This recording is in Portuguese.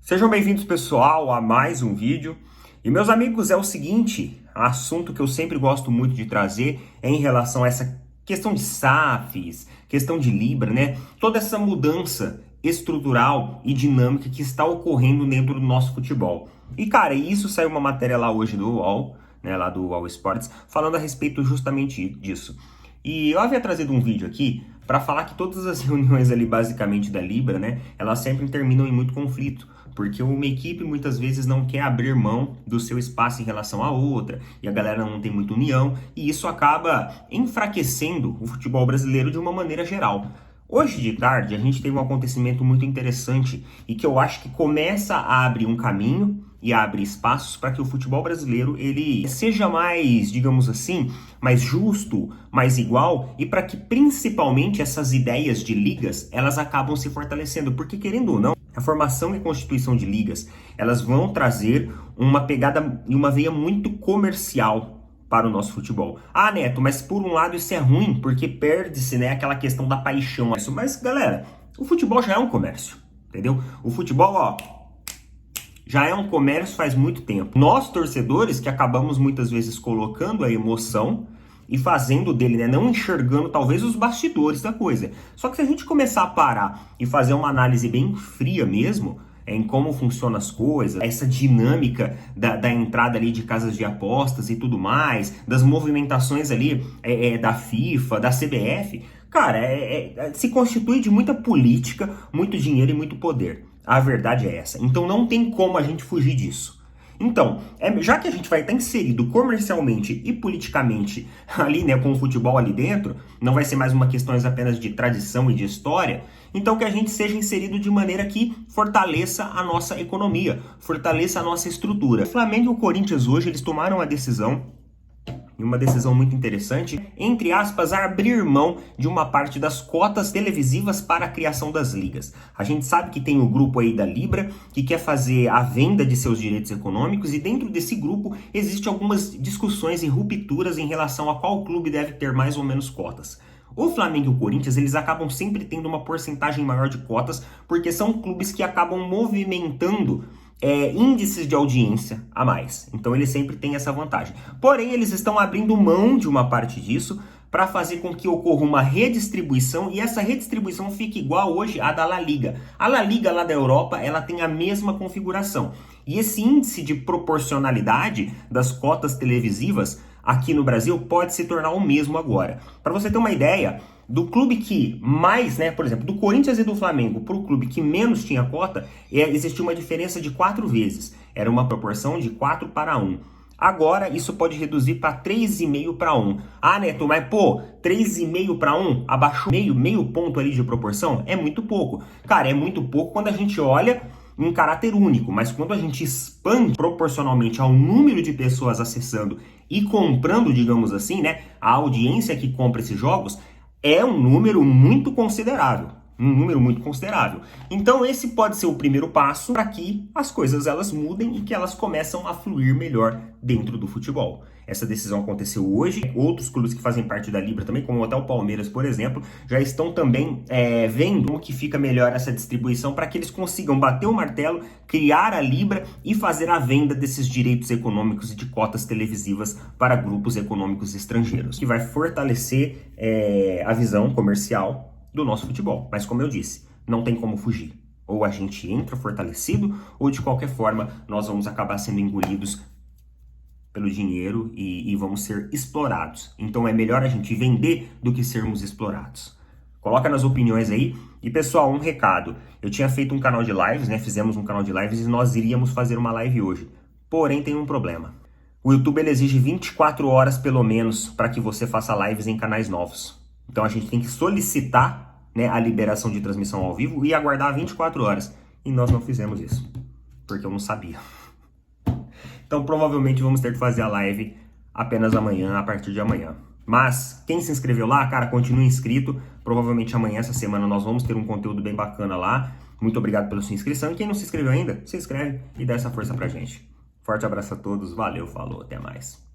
Sejam bem-vindos, pessoal, a mais um vídeo. E, meus amigos, é o seguinte, assunto que eu sempre gosto muito de trazer é em relação a essa questão de SAFs, questão de Libra, né? Toda essa mudança estrutural e dinâmica que está ocorrendo dentro do nosso futebol. E, cara, isso saiu uma matéria lá hoje do UOL, né, lá do UOL Sports, falando a respeito justamente disso. E eu havia trazido um vídeo aqui para falar que todas as reuniões ali, basicamente, da Libra, né, elas sempre terminam em muito conflito, porque uma equipe muitas vezes não quer abrir mão do seu espaço em relação à outra, e a galera não tem muita união, e isso acaba enfraquecendo o futebol brasileiro de uma maneira geral. Hoje de tarde a gente teve um acontecimento muito interessante e que eu acho que começa a abrir um caminho e abre espaços para que o futebol brasileiro ele seja mais, digamos assim, mais justo, mais igual, e para que principalmente essas ideias de ligas elas acabam se fortalecendo, porque querendo ou não, a formação e constituição de ligas elas vão trazer uma pegada e uma veia muito comercial para o nosso futebol. Ah, Neto, mas por um lado isso é ruim, porque perde-se, né, aquela questão da paixão. Mas, galera, o futebol já é um comércio, entendeu? O futebol, ó, já é um comércio faz muito tempo. Nós, torcedores, que acabamos muitas vezes colocando a emoção e fazendo dele, né, não enxergando talvez os bastidores da coisa. Só que se a gente começar a parar e fazer uma análise bem fria mesmo, em como funcionam as coisas, essa dinâmica da entrada ali de casas de apostas e tudo mais, das movimentações ali da FIFA, da CBF, cara, se constitui de muita política, muito dinheiro e muito poder. A verdade é essa. Então não tem como a gente fugir disso. Então, já que a gente vai estar inserido comercialmente e politicamente ali, né, com o futebol ali dentro, não vai ser mais uma questão apenas de tradição e de história, então que a gente seja inserido de maneira que fortaleça a nossa economia, fortaleça a nossa estrutura. O Flamengo e o Corinthians hoje, eles tomaram a decisão, e uma decisão muito interessante, entre aspas, abrir mão de uma parte das cotas televisivas para a criação das ligas. A gente sabe que tem o grupo aí da Libra, que quer fazer a venda de seus direitos econômicos, e dentro desse grupo existem algumas discussões e rupturas em relação a qual clube deve ter mais ou menos cotas. O Flamengo e o Corinthians, eles acabam sempre tendo uma porcentagem maior de cotas, porque são clubes que acabam movimentando índices de audiência a mais. Então eles sempre têm essa vantagem. Porém, eles estão abrindo mão de uma parte disso para fazer com que ocorra uma redistribuição, e essa redistribuição fique igual hoje à da La Liga. A La Liga lá da Europa, ela tem a mesma configuração. E esse índice de proporcionalidade das cotas televisivas aqui no Brasil pode se tornar o mesmo agora. Para você ter uma ideia, do clube que mais, né, por exemplo, do Corinthians e do Flamengo para o clube que menos tinha cota, existia uma diferença de 4 vezes. Era uma proporção de 4 para 1. Agora, isso pode reduzir para 3,5 para 1. Ah, Neto, mas pô, 3,5 para 1, abaixou meio ponto ali de proporção? É muito pouco. Cara, é muito pouco quando a gente olha em caráter único, mas quando a gente expande proporcionalmente ao número de pessoas acessando e comprando, digamos assim, né, a audiência que compra esses jogos, é um número muito considerável. Um número muito considerável. Então esse pode ser o primeiro passo para que as coisas elas mudem e que elas começam a fluir melhor dentro do futebol. Essa decisão aconteceu hoje. Outros clubes que fazem parte da Libra também, como até o Palmeiras, por exemplo, já estão também vendo como que fica melhor essa distribuição para que eles consigam bater o martelo, criar a Libra e fazer a venda desses direitos econômicos e de cotas televisivas para grupos econômicos estrangeiros, que vai fortalecer a visão comercial do nosso futebol. Mas como eu disse, não tem como fugir. Ou a gente entra fortalecido, ou de qualquer forma nós vamos acabar sendo engolidos pelo dinheiro e vamos ser explorados. Então é melhor a gente vender do que sermos explorados. Coloca nas opiniões aí. E pessoal, um recado. Eu tinha feito um canal de lives, né? Fizemos um canal de lives e nós iríamos fazer uma live hoje. Porém tem um problema. O YouTube ele exige 24 horas pelo menos para que você faça lives em canais novos. Então a gente tem que solicitar, né, a liberação de transmissão ao vivo e aguardar 24 horas. E nós não fizemos isso, porque eu não sabia. Então provavelmente vamos ter que fazer a live apenas amanhã, a partir de amanhã. Mas quem se inscreveu lá, cara, continue inscrito. Provavelmente amanhã, essa semana, nós vamos ter um conteúdo bem bacana lá. Muito obrigado pela sua inscrição. E quem não se inscreveu ainda, se inscreve e dá essa força pra gente. Forte abraço a todos, valeu, falou, até mais.